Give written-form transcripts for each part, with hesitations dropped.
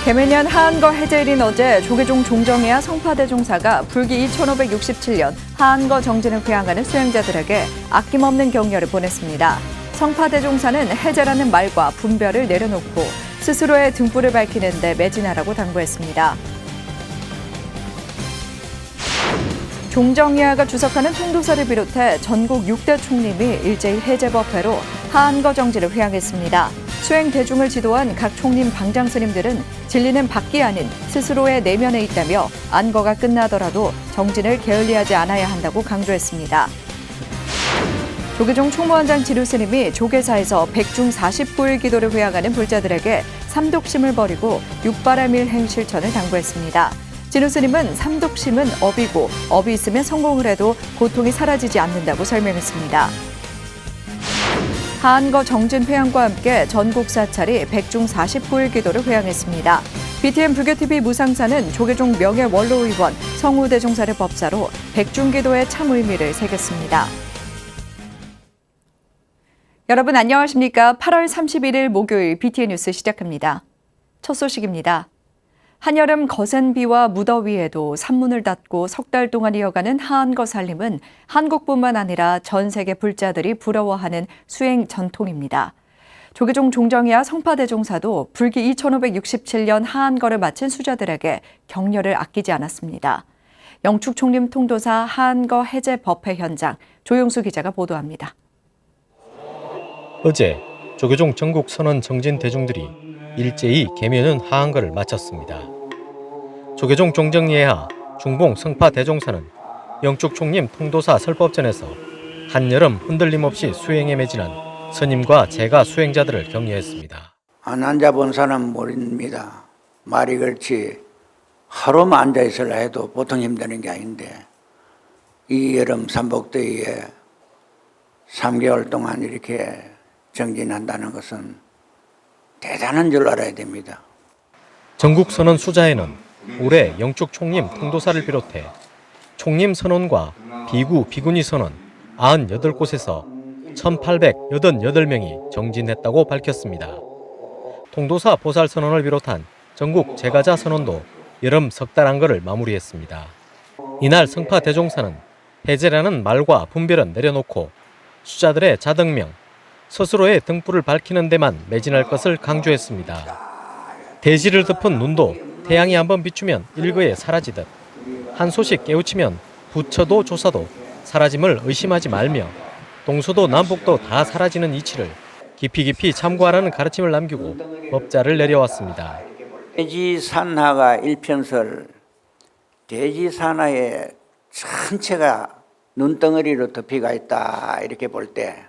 개매년 하한거 해제일인 어제 조계종 종정이와 성파대종사가 불기 2567년 하한거 정진을 회항하는 수행자들에게 아낌없는 격려를 보냈습니다. 성파대종사는 해제라는 말과 분별을 내려놓고 스스로의 등불을 밝히는 데 매진하라고 당부했습니다. 종정이하가 주석하는 통도사를 비롯해 전국 6대 총림이 일제히 해제 법회로 하한거 정진을 회항했습니다. 수행 대중을 지도한 각 총림 방장 스님들은 진리는 밖이 아닌 스스로의 내면에 있다며 안거가 끝나더라도 정진을 게을리하지 않아야 한다고 강조했습니다. 조계종 총무원장 지루 스님이 조계사에서 백중 49일 기도를 회항하는 불자들에게 삼독심을 버리고 육바라밀행 실천을 당부했습니다. 진우 스님은 삼독심은 업이고 업이 있으면 성공을 해도 고통이 사라지지 않는다고 설명했습니다. 하한거 정진 회항과 함께 전국 사찰이 백중 49일 기도를 회항했습니다. BTN 불교TV 무상사는 조계종 명예원로의원 성우대종사를 법사로 백중 기도의 참 의미를 새겼습니다. 여러분 안녕하십니까? 8월 31일 목요일 BTN 뉴스 시작합니다. 첫 소식입니다. 한여름 거센 비와 무더위에도 산문을 닫고 석 달 동안 이어가는 하한거 살림은 한국뿐만 아니라 전 세계 불자들이 부러워하는 수행 전통입니다. 조계종 종정이와 성파대종사도 불기 2567년 하한거를 마친 수자들에게 격려를 아끼지 않았습니다. 영축 총림 통도사 하한거 해제 법회 현장 조용수 기자가 보도합니다. 어제 조계종 전국 선원 정진 대중들이 일제히 개면은 하한거를 마쳤습니다. 조계종 종정예하 중봉 성파 대종사는 영축 총림 통도사 설법전에서 한여름 흔들림 없이 수행에 매진한 스님과 제가 수행자들을 격려했습니다. 안 앉아본 사람 모릅니다. 말이 그렇지 하루만 앉아있으려 해도 보통 힘드는 게 아닌데 이 여름 삼복더위에 3개월 동안 이렇게 정진한다는 것은 대단한 줄 알아야 됩니다. 전국 선원 수자에는 올해 영축 총림 통도사를 비롯해 총림 선원과 비구, 비구니 선원 98곳에서 1,888명이 정진했다고 밝혔습니다. 통도사 보살 선원을 비롯한 전국 제가자 선원도 여름 석 달 한거를 마무리했습니다. 이날 성파 대종사는 해제라는 말과 분별은 내려놓고 수자들의 자등명, 스스로의 등불을 밝히는 데만 매진할 것을 강조했습니다. 대지를 덮은 눈도 태양이 한번 비추면 일거에 사라지듯 한 소식 깨우치면 부처도 조사도 사라짐을 의심하지 말며 동서도 남북도 다 사라지는 이치를 깊이 참고하라는 가르침을 남기고 법자를 내려왔습니다. 대지산하가 일편설, 대지산하의 전체가 눈덩어리로 덮여가 있다 이렇게 볼 때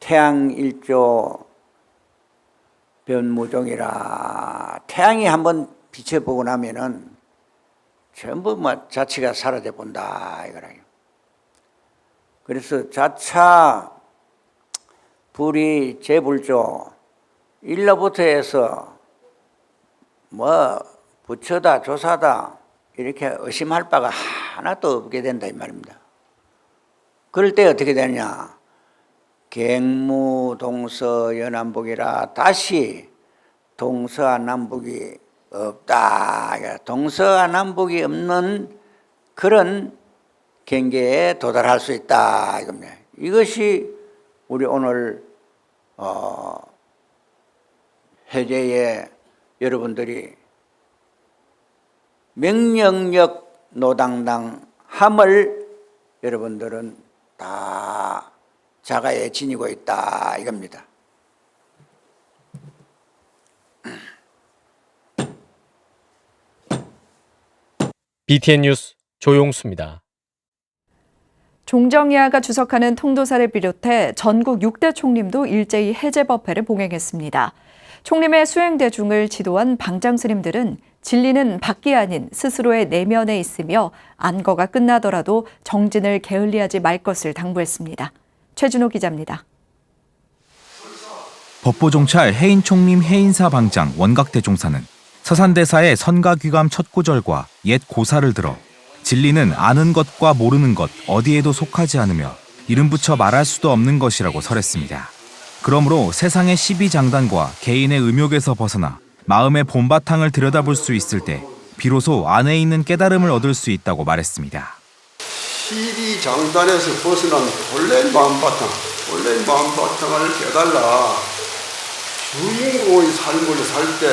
태양일조 변무종이라 태양이 한번 비춰보고 나면은 전부 자치가 사라져 본다 이거라요. 그래서 자차 불이 제불조 일로부터 해서 부처다 조사다 이렇게 의심할 바가 하나도 없게 된다 이 말입니다. 그럴 때 어떻게 되냐? 갱무 동서 연남북이라 다시 동서와 남북이 없다. 동서와 남북이 없는 그런 경계에 도달할 수 있다 이겁니다. 이것이 우리 오늘 해제에 여러분들이 명령력 노당당함을 여러분들은 다 자가에 지니고 있다 이겁니다. BTN 뉴스 조용수입니다. 종정이하가 주석하는 통도사를 비롯해 전국 6대 총림도 일제히 해제 법회를 봉행했습니다. 총림의 수행 대중을 지도한 방장 스님들은 진리는 밖이 아닌 스스로의 내면에 있으며 안거가 끝나더라도 정진을 게을리하지 말 것을 당부했습니다. 최준호 기자입니다. 법보종찰 해인 총림 해인사 방장 원각대종사는 서산대사의 선가귀감 첫 구절과 옛 고사를 들어 진리는 아는 것과 모르는 것 어디에도 속하지 않으며 이름 붙여 말할 수도 없는 것이라고 설했습니다. 그러므로 세상의 시비장단과 개인의 음욕에서 벗어나 마음의 본바탕을 들여다볼 수 있을 때 비로소 안에 있는 깨달음을 얻을 수 있다고 말했습니다. 시리 장단에서 벗어난 본래 마음바탕을 깨달라. 주인공의 삶을 살 때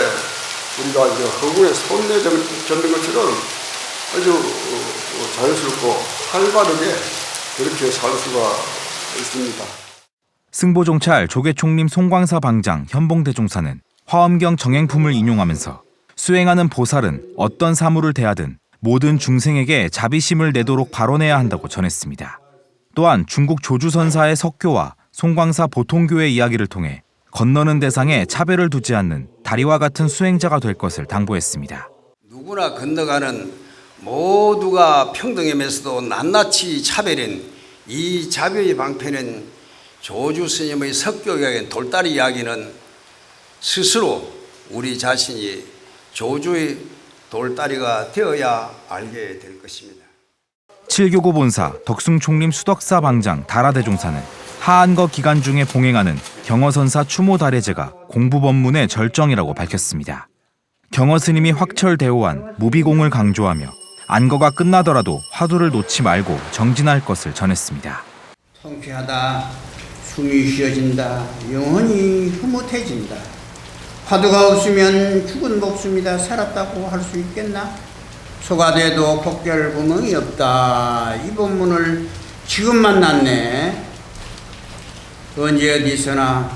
우리가 이제 허구에 손내 잡는 것처럼 아주 자연스럽고 활발하게 그렇게 살 수가 있습니다. 승보종찰 조계총림 송광사 방장 현봉대종사는 화엄경 정행품을 인용하면서 수행하는 보살은 어떤 사물을 대하든 모든 중생에게 자비심을 내도록 발언해야 한다고 전했습니다. 또한 중국 조주선사의 석교와 송광사 보통교의 이야기를 통해 건너는 대상에 차별을 두지 않는 다리와 같은 수행자가 될 것을 당부했습니다. 누구나 건너가는 모두가 평등하면서도 낱낱이 차별인 이 자비의 방편은 조주 스님의 석교 이야기, 돌다리 이야기는 스스로 우리 자신이 조주의 돌다리가 되어야 알게 될 것입니다. 7교구 본사 덕숭총림 수덕사 방장 다라대종사는 하한거 기간 중에 봉행하는 경허선사 추모다례제가 공부법문의 절정이라고 밝혔습니다. 경허스님이 확철대오한 무비공을 강조하며 안거가 끝나더라도 화두를 놓지 말고 정진할 것을 전했습니다. 통쾌하다. 숨이 쉬어진다. 영혼이 흐뭇해진다. 화두가 없으면 죽은 목숨이다. 살았다고 할 수 있겠나? 소가 돼도 폭결 구멍이 없다. 이 본문을 지금 만났네. 언제 어디서나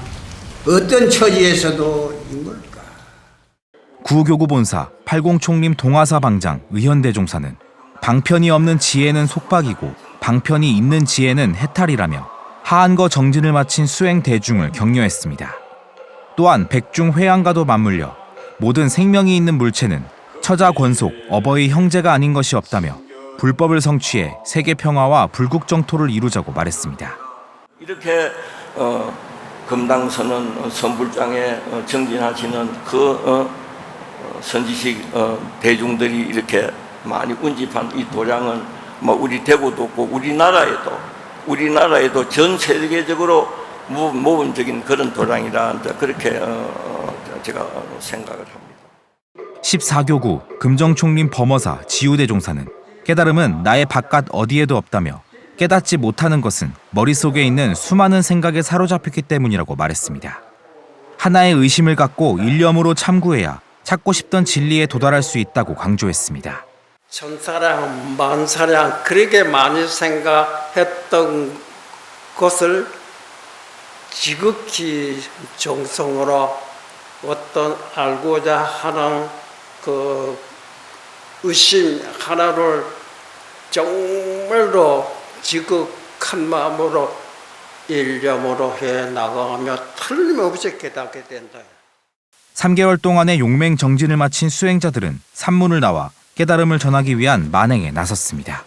어떤 처지에서도 인 걸까? 9교구 본사 80총림 동화사 방장 의현대종사는 방편이 없는 지혜는 속박이고 방편이 있는 지혜는 해탈이라며 하한거 정진을 마친 수행 대중을 격려했습니다. 또한 백중 회양과도 맞물려 모든 생명이 있는 물체는 처자 권속 어버이 형제가 아닌 것이 없다며 불법을 성취해 세계 평화와 불국정토를 이루자고 말했습니다. 이렇게 금당선언 선불장에 정진하시는 그 선지식 대중들이 이렇게 많이 운집한 이 도량은 뭐 우리 대구도 없고 우리나라에도 전 세계적으로 모범적인 그런 도량이라 그렇게 제가 생각을 합니다. 14교구 금정총림 범어사 지우대종사는 깨달음은 나의 바깥 어디에도 없다며 깨닫지 못하는 것은 머릿속에 있는 수많은 생각에 사로잡혔기 때문이라고 말했습니다. 하나의 의심을 갖고 일념으로 참구해야 찾고 싶던 진리에 도달할 수 있다고 강조했습니다. 천사랑 만사랑 그렇게 많이 생각했던 것을 지극히 정성으로 어떤 알고자 하는 그 의심 하나를 정말로 지극한 마음으로 일념으로 해 나가며 틀림없이 깨닫게 된다. 3개월 동안의 용맹 정진을 마친 수행자들은 산문을 나와 깨달음을 전하기 위한 만행에 나섰습니다.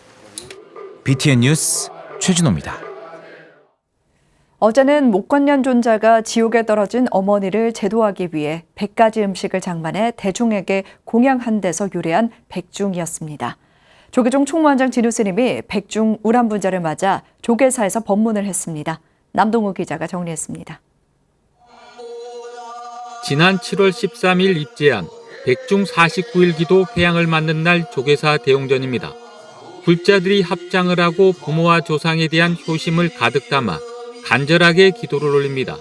BTN 뉴스 최진호입니다. 어제는 못 건년 존자가 지옥에 떨어진 어머니를 제도하기 위해 100가지 음식을 장만해 대중에게 공양한 데서 유래한 백중이었습니다. 조계종 총무원장 진우 스님이 백중 우람분자를 맞아 조계사에서 법문을 했습니다. 남동우 기자가 정리했습니다. 지난 7월 13일 입제한 백중 49일 기도 회양을 맞는 날 조계사 대용전입니다. 불자들이 합장을 하고 부모와 조상에 대한 효심을 가득 담아 간절하게 기도를 올립니다.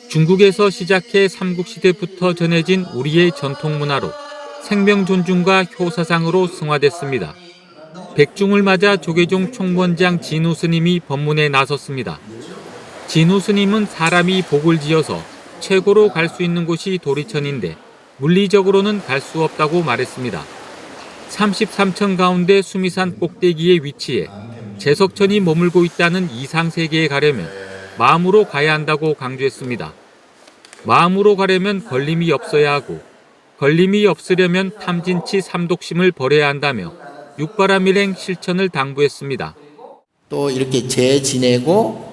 중국에서 시작해 삼국시대부터 전해진 우리의 전통 문화로 생명 존중과 효사상으로 승화됐습니다. 백중을 맞아 조계종 총무원장 진우 스님이 법문에 나섰습니다. 진우 스님은 사람이 복을 지어서 최고로 갈 수 있는 곳이 도리천인데 물리적으로는 갈 수 없다고 말했습니다. 33천 가운데 수미산 꼭대기에 위치해 제석천이 머물고 있다는 이상세계에 가려면 마음으로 가야 한다고 강조했습니다. 마음으로 가려면 걸림이 없어야 하고 걸림이 없으려면 탐진치 삼독심을 버려야 한다며 육바라밀행 실천을 당부했습니다. 또 이렇게 제 지내고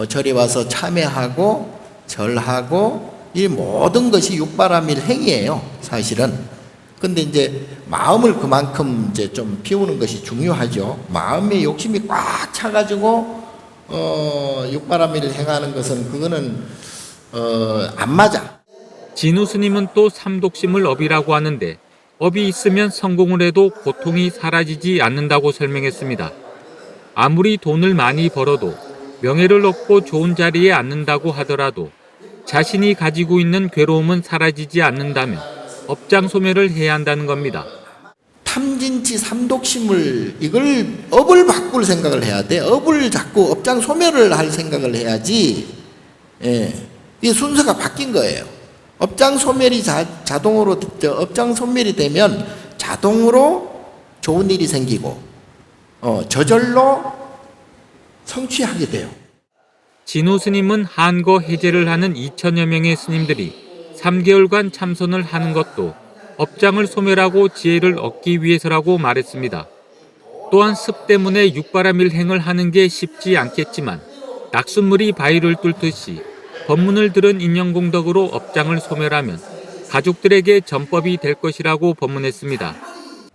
절에 와서 참회하고 절하고 이 모든 것이 육바라밀 행위예요, 사실은. 근데 이제 마음을 그만큼 이제 좀 비우는 것이 중요하죠. 마음의 욕심이 꽉 차가지고 육바라밀을 행하는 것은 그거는 안 맞아. 진우 스님은 또 삼독심을 업이라고 하는데 업이 있으면 성공을 해도 고통이 사라지지 않는다고 설명했습니다. 아무리 돈을 많이 벌어도 명예를 얻고 좋은 자리에 앉는다고 하더라도 자신이 가지고 있는 괴로움은 사라지지 않는다며 업장 소멸을 해야 한다는 겁니다. 탐진치 삼독심을 이걸 업을 바꿀 생각을 해야 돼. 업을 자꾸 업장 소멸을 할 생각을 해야지. 이 순서가 바뀐 거예요. 업장 소멸이 자동으로 업장 소멸이 되면 자동으로 좋은 일이 생기고 저절로 성취하게 돼요. 진우 스님은 한거 해제를 하는 2천여 명의 스님들이 3개월간 참선을 하는 것도 업장을 소멸하고 지혜를 얻기 위해서라고 말했습니다. 또한 습 때문에 육바라밀행을 하는 게 쉽지 않겠지만 낙숫물이 바위를 뚫듯이 법문을 들은 인연공덕으로 업장을 소멸하면 가족들에게 전법이 될 것이라고 법문했습니다.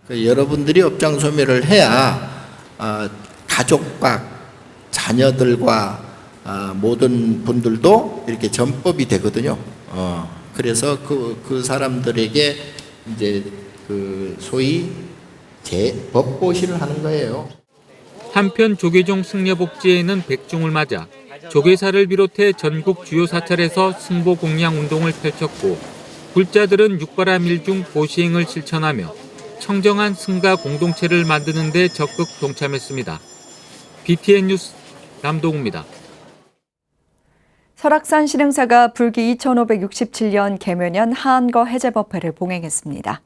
여러분들이 업장 소멸을 해야 가족과 자녀들과 모든 분들도 이렇게 전법이 되거든요. 그래서 그 사람들에게 이제 소위 법보시를 하는 거예요. 한편 조계종 승려복지회는 백중을 맞아 조계사를 비롯해 전국 주요 사찰에서 승보 공양 운동을 펼쳤고 불자들은 육바라밀 중 보시행을 실천하며 청정한 승가 공동체를 만드는 데 적극 동참했습니다. BTN 뉴스 남동우입니다. 설악산 신흥사가 불기 2567년 계묘년 하한거 해제법회를 봉행했습니다.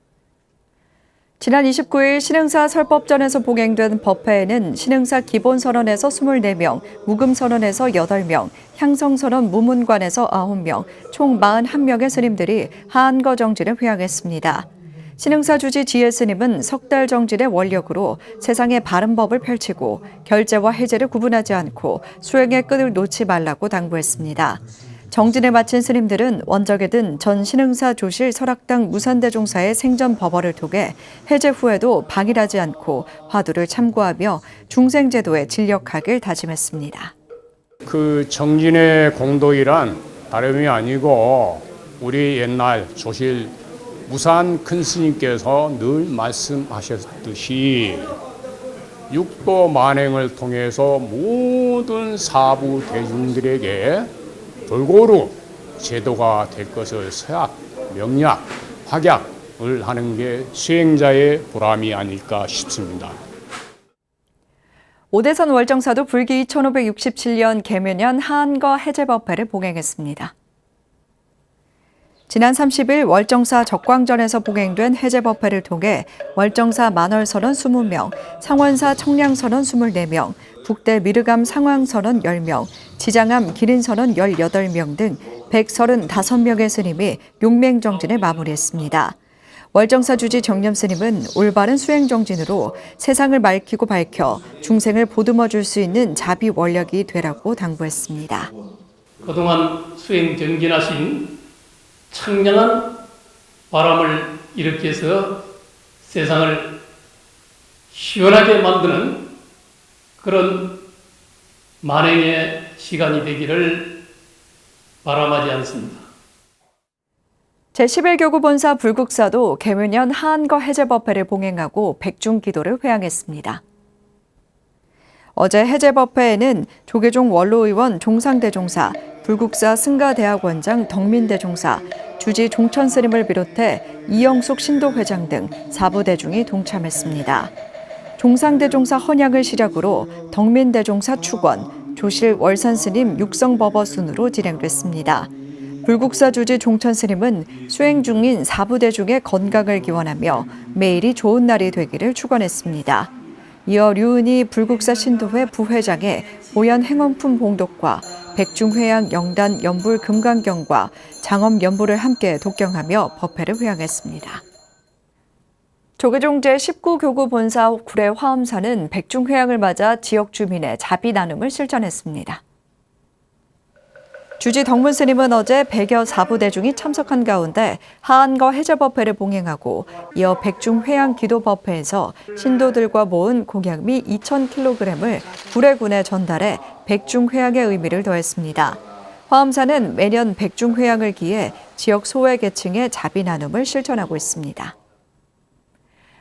지난 29일 신흥사 설법전에서 봉행된 법회에는 신흥사 기본선원에서 24명, 무금선원에서 8명, 향성선원 무문관에서 9명, 총 41명의 스님들이 하한거 정진을 회양했습니다. 신흥사 주지 지혜 스님은 석 달 정진의 원력으로 세상의 바른 법을 펼치고 결제와 해제를 구분하지 않고 수행의 끈을 놓지 말라고 당부했습니다. 정진에 마친 스님들은 원적에 든 전 신흥사 조실 설악당 무산대종사의 생전 법어를 통해 해제 후에도 방일하지 않고 화두를 참고하며 중생제도에 진력하길 다짐했습니다. 그 정진의 공덕이란 다름이 아니고 우리 옛날 조실 무산 큰 스님께서 늘 말씀하셨듯이 육도 만행을 통해서 모든 사부 대중들에게 골고루 제도가 될 것을 서약, 명약, 확약을 하는 게 수행자의 보람이 아닐까 싶습니다. 오대선 월정사도 불기 2567년 계묘년 하한거 해제법회를 봉행했습니다. 지난 30일 월정사 적광전에서 봉행된 해제법회를 통해 월정사 만월선원 20명, 상원사 청량선원 24명, 북대 미르감 상황선원 10명, 지장암 기린선원 18명 등 135명의 스님이 용맹정진을 마무리했습니다. 월정사 주지 정념 스님은 올바른 수행정진으로 세상을 맑히고 밝혀 중생을 보듬어 줄 수 있는 자비 원력이 되라고 당부했습니다. 그동안 수행정진하신 청량한 바람을 일으켜서 세상을 시원하게 만드는 그런 만행의 시간이 되기를 바람하지 않습니다. 제11교구 본사 불국사도 계묘년 하한거 해제법회를 봉행하고 백중기도를 회양했습니다. 어제 해제법회에는 조계종 원로의원 종상대종사, 불국사 승가대학원장 덕민대종사, 주지 종천스님을 비롯해 이영숙 신도회장 등 사부대중이 동참했습니다. 종상대종사 헌양을 시작으로 덕민대종사 축원, 조실 월산스님 육성법어 순으로 진행됐습니다. 불국사 주지 종천스님은 수행 중인 사부대중의 건강을 기원하며 매일이 좋은 날이 되기를 축원했습니다. 이어 류은희 불국사 신도회 부회장의 보현 행원품 봉독과 백중회양 영단 연불 금강경과 장엄 연불을 함께 독경하며 법회를 회양했습니다. 조계종 제19교구 본사 구례 화엄사는 백중회양을 맞아 지역 주민의 자비 나눔을 실천했습니다. 주지 덕문 스님은 어제 100여 사부대중이 참석한 가운데 하한거 해제법회를 봉행하고 이어 백중회양 기도법회에서 신도들과 모은 공양미 2,000kg을 구례군에 전달해 백중회양의 의미를 더했습니다. 화엄사는 매년 백중회양을 기해 지역 소외계층의 자비 나눔을 실천하고 있습니다.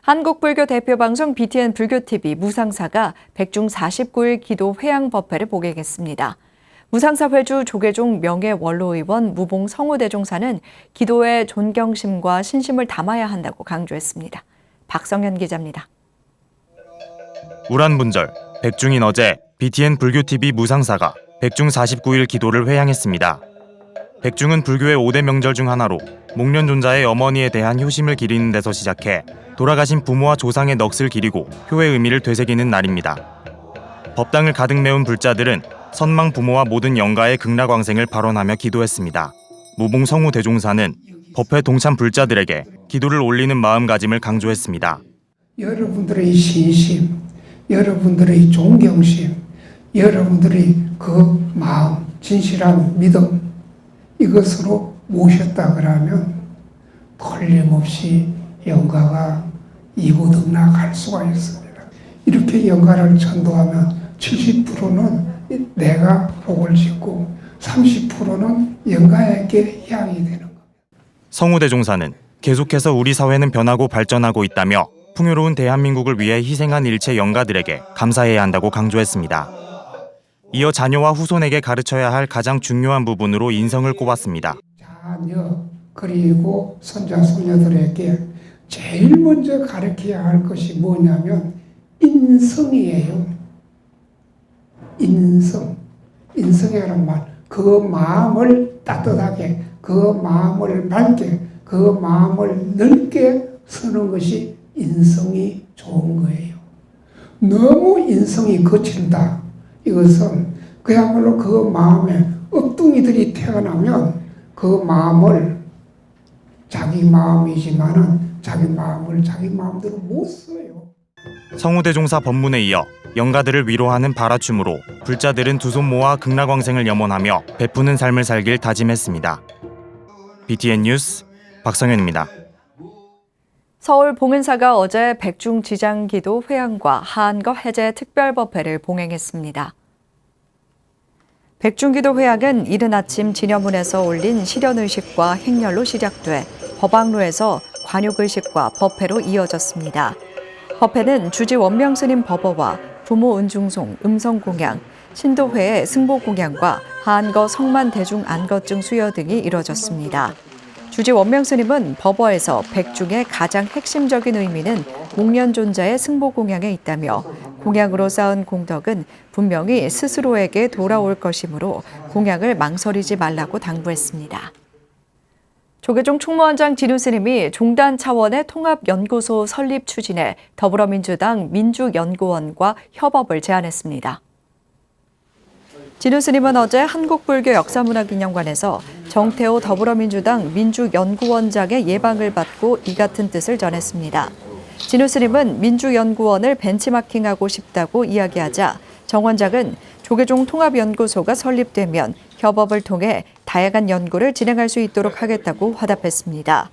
한국불교 대표방송 BTN 불교TV 무상사가 백중 49일 기도 회양 법회를 복행했습니다. 무상사 회주 조계종 명예원로의원 무봉 성우대종사는 기도에 존경심과 신심을 담아야 한다고 강조했습니다. 박성현 기자입니다. 우란분절, 백중인 어제 BTN 불교TV 무상사가 백중 49일 기도를 회양했습니다. 백중은 불교의 5대 명절 중 하나로 목련존자의 어머니에 대한 효심을 기리는 데서 시작해 돌아가신 부모와 조상의 넋을 기리고 효의 의미를 되새기는 날입니다. 법당을 가득 메운 불자들은 선망 부모와 모든 영가의 극락왕생을 발언하며 기도했습니다. 무봉 성우 대종사는 법회 동참 불자들에게 기도를 올리는 마음가짐을 강조했습니다. 여러분들의 신심, 여러분들의 존경심, 여러분들의 그 마음, 진실한 믿음 이것으로 모셨다 그러면 틀림없이 영가가 이고등락할 수가 있습니다. 이렇게 영가를 전도하면 70%는 내가 복을 짓고 30%는 영가에게 향이 되는 겁니다. 성우 대종사는 계속해서 우리 사회는 변하고 발전하고 있다며 풍요로운 대한민국을 위해 희생한 일체 영가들에게 감사해야 한다고 강조했습니다. 이어 자녀와 후손에게 가르쳐야 할 가장 중요한 부분으로 인성을 꼽았습니다. 자녀 그리고 손자 손녀들에게 제일 먼저 가르쳐야 할 것이 뭐냐면 인성이에요. 인성이라는 말. 그 마음을 따뜻하게, 그 마음을 밝게, 그 마음을 넓게 쓰는 것이 인성이 좋은 거예요. 너무 인성이 거친다. 이것은 그야말로 그 마음에 엎뚱이들이 태어나면 그 마음을 자기 마음이지만은 자기 마음을 자기 마음대로 못 써요. 성우대종사 법문에 이어 영가들을 위로하는 발화춤으로 불자들은 두 손 모아 극락왕생을 염원하며 베푸는 삶을 살길 다짐했습니다. BTN 뉴스 박성현입니다. 서울 봉은사가 어제 백중지장기도 회양과 하한거 해제 특별법회를 봉행했습니다. 백중기도 회양은 이른 아침 진여문에서 올린 실현의식과 행렬로 시작돼 법왕로에서 관욕의식과 법회로 이어졌습니다. 법회는 주지 원명스님 법어와 부모 은중송 음성공양, 신도회의 승보공양과 하한거 성만대중 안거증 수여 등이 이뤄졌습니다. 주지 원명스님은 법어에서 백중의 가장 핵심적인 의미는 목련존자의 승보공양에 있다며 공양으로 쌓은 공덕은 분명히 스스로에게 돌아올 것이므로 공양을 망설이지 말라고 당부했습니다. 조계종 총무원장 진우 스님이 종단 차원의 통합연구소 설립 추진에 더불어민주당 민주연구원과 협업을 제안했습니다. 진우 스님은 어제 한국불교역사문화기념관에서 정태호 더불어민주당 민주연구원장의 예방을 받고 이 같은 뜻을 전했습니다. 진우 스님은 민주연구원을 벤치마킹하고 싶다고 이야기하자 정 원장은 조계종 통합연구소가 설립되면 협업을 통해 다양한 연구를 진행할 수 있도록 하겠다고 화답했습니다.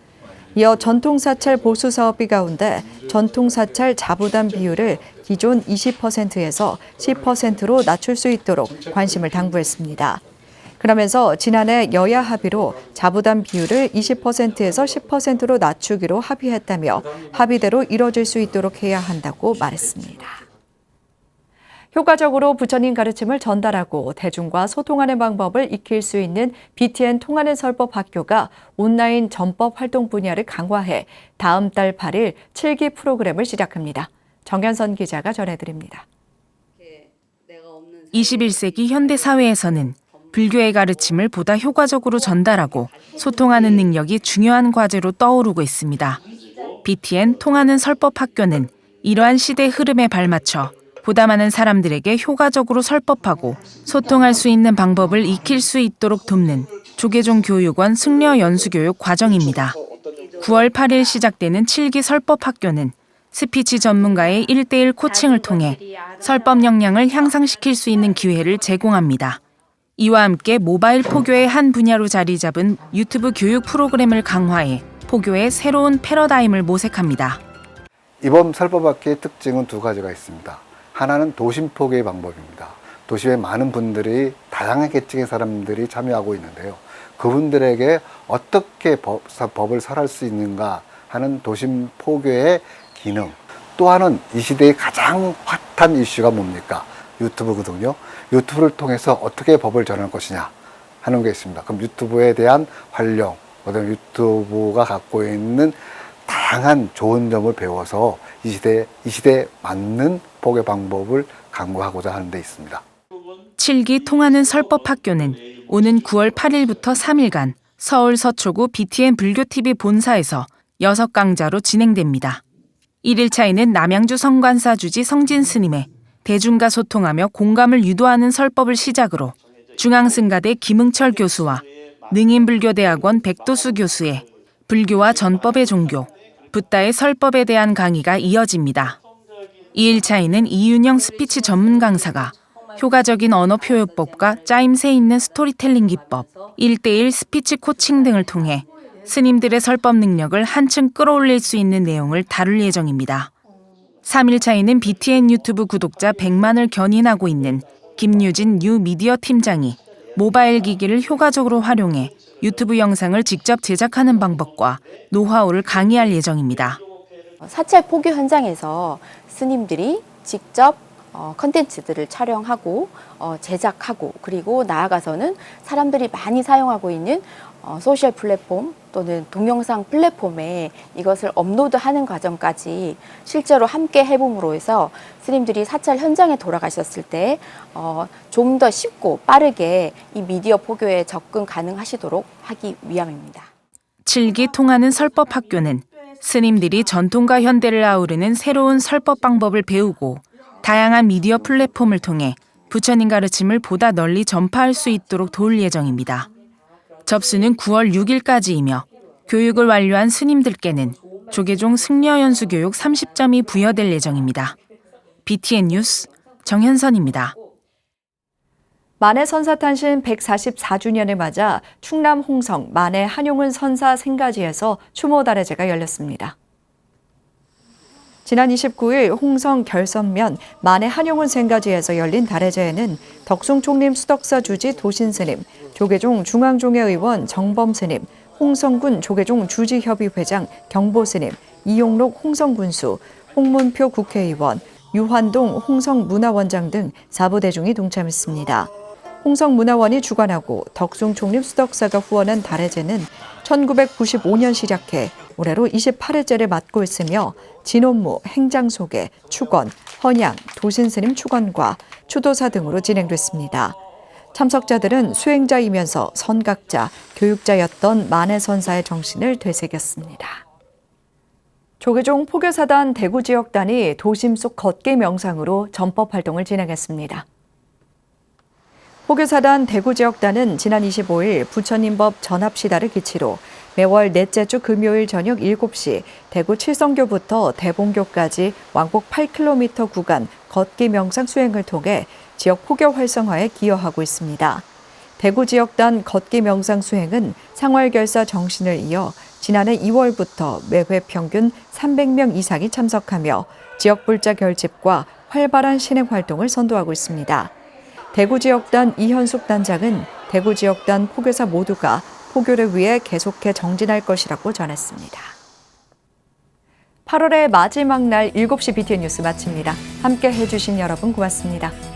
이어 전통사찰 보수사업비 가운데 전통사찰 자부담 비율을 기존 20%에서 10%로 낮출 수 있도록 관심을 당부했습니다. 그러면서 지난해 여야 합의로 자부담 비율을 20%에서 10%로 낮추기로 합의했다며 합의대로 이뤄질 수 있도록 해야 한다고 말했습니다. 효과적으로 부처님 가르침을 전달하고 대중과 소통하는 방법을 익힐 수 있는 BTN 통하는 설법 학교가 온라인 전법 활동 분야를 강화해 다음 달 8일 7기 프로그램을 시작합니다. 정현선 기자가 전해드립니다. 21세기 현대 사회에서는 불교의 가르침을 보다 효과적으로 전달하고 소통하는 능력이 중요한 과제로 떠오르고 있습니다. BTN 통하는 설법 학교는 이러한 시대 흐름에 발맞춰 보다 많은 사람들에게 효과적으로 설법하고 소통할 수 있는 방법을 익힐 수 있도록 돕는 조계종 교육원 승려 연수교육 과정입니다. 9월 8일 시작되는 7기 설법학교는 스피치 전문가의 1:1 코칭을 통해 설법 역량을 향상시킬 수 있는 기회를 제공합니다. 이와 함께 모바일 포교의 한 분야로 자리 잡은 유튜브 교육 프로그램을 강화해 포교의 새로운 패러다임을 모색합니다. 이번 설법학기의 특징은 두 가지가 있습니다. 하나는 도심 포교의 방법입니다. 도심에 많은 분들이 다양한 계층의 사람들이 참여하고 있는데요. 그분들에게 어떻게 법을 설할 수 있는가 하는 도심 포교의 기능. 또 하나는 이 시대의 가장 핫한 이슈가 뭡니까? 유튜브거든요. 유튜브를 통해서 어떻게 법을 전할 것이냐 하는 게 있습니다. 그럼 유튜브에 대한 활용, 그다음에 유튜브가 갖고 있는 다양한 좋은 점을 배워서 이 시대에 맞는 포교 방법을 강구하고자 하는 데 있습니다. 7기 통하는 설법학교는 오는 9월 8일부터 3일간 서울 서초구 BTN 불교TV 본사에서 6강좌로 진행됩니다. 1일차에는 남양주 성관사 주지 성진 스님의 대중과 소통하며 공감을 유도하는 설법을 시작으로 중앙승가대 김응철 교수와 능인불교대학원 백도수 교수의 불교와 전법의 종교, 붓다의 설법에 대한 강의가 이어집니다. 2일차에는 이윤영 스피치 전문 강사가 효과적인 언어 표현법과 짜임새 있는 스토리텔링 기법, 1:1 스피치 코칭 등을 통해 스님들의 설법 능력을 한층 끌어올릴 수 있는 내용을 다룰 예정입니다. 3일차에는 BTN 유튜브 구독자 100만을 견인하고 있는 김유진 뉴 미디어 팀장이 모바일 기기를 효과적으로 활용해 유튜브 영상을 직접 제작하는 방법과 노하우를 강의할 예정입니다. 사찰 포교 현장에서 스님들이 직접 컨텐츠들을 촬영하고 제작하고 그리고 나아가서는 사람들이 많이 사용하고 있는 소셜 플랫폼 또는 동영상 플랫폼에 이것을 업로드하는 과정까지 실제로 함께 해봄으로 해서 스님들이 사찰 현장에 돌아가셨을 때 좀 더 쉽고 빠르게 이 미디어 포교에 접근 가능하시도록 하기 위함입니다. 7기 통하는 설법학교는 스님들이 전통과 현대를 아우르는 새로운 설법 방법을 배우고 다양한 미디어 플랫폼을 통해 부처님 가르침을 보다 널리 전파할 수 있도록 도울 예정입니다. 접수는 9월 6일까지이며 교육을 완료한 스님들께는 조계종 승려연수 교육 30점이 부여될 예정입니다. BTN 뉴스 정현선입니다. 만해 선사 탄신 144주년을 맞아 충남 홍성 만해 한용운 선사 생가지에서 추모 다래제가 열렸습니다. 지난 29일 홍성 결선면 만해 한용운 생가지에서 열린 다래제에는 덕숭 총림 수덕사 주지 도신스님, 조계종 중앙종회 의원 정범스님, 홍성군 조계종 주지협의회장 경보스님, 이용록 홍성군수, 홍문표 국회의원, 유환동 홍성문화원장 등 4부 대중이 동참했습니다. 홍성문화원이 주관하고 덕숭 총림 수덕사가 후원한 다래제는 1995년 시작해 올해로 28회째를 맞고 있으며 진혼무, 행장소개, 축원, 헌양, 도신스님 축원과 추도사 등으로 진행됐습니다. 참석자들은 수행자이면서 선각자, 교육자였던 만해 선사의 정신을 되새겼습니다. 조계종 포교사단 대구지역단이 도심 속 걷기 명상으로 전법 활동을 진행했습니다. 포교사단 대구지역단은 지난 25일 부처님법 전합시다를 기치로 매월 넷째 주 금요일 저녁 7시 대구 칠성교부터 대봉교까지 왕복 8km 구간 걷기 명상 수행을 통해 지역 포교 활성화에 기여하고 있습니다. 대구지역단 걷기 명상 수행은 상활결사 정신을 이어 지난해 2월부터 매회 평균 300명 이상이 참석하며 지역 불자 결집과 활발한 신행 활동을 선도하고 있습니다. 대구지역단 이현숙 단장은 대구지역단 포교사 모두가 포교를 위해 계속해 정진할 것이라고 전했습니다. 8월의 마지막 날 7시 BTN 뉴스 마칩니다. 함께 해주신 여러분 고맙습니다.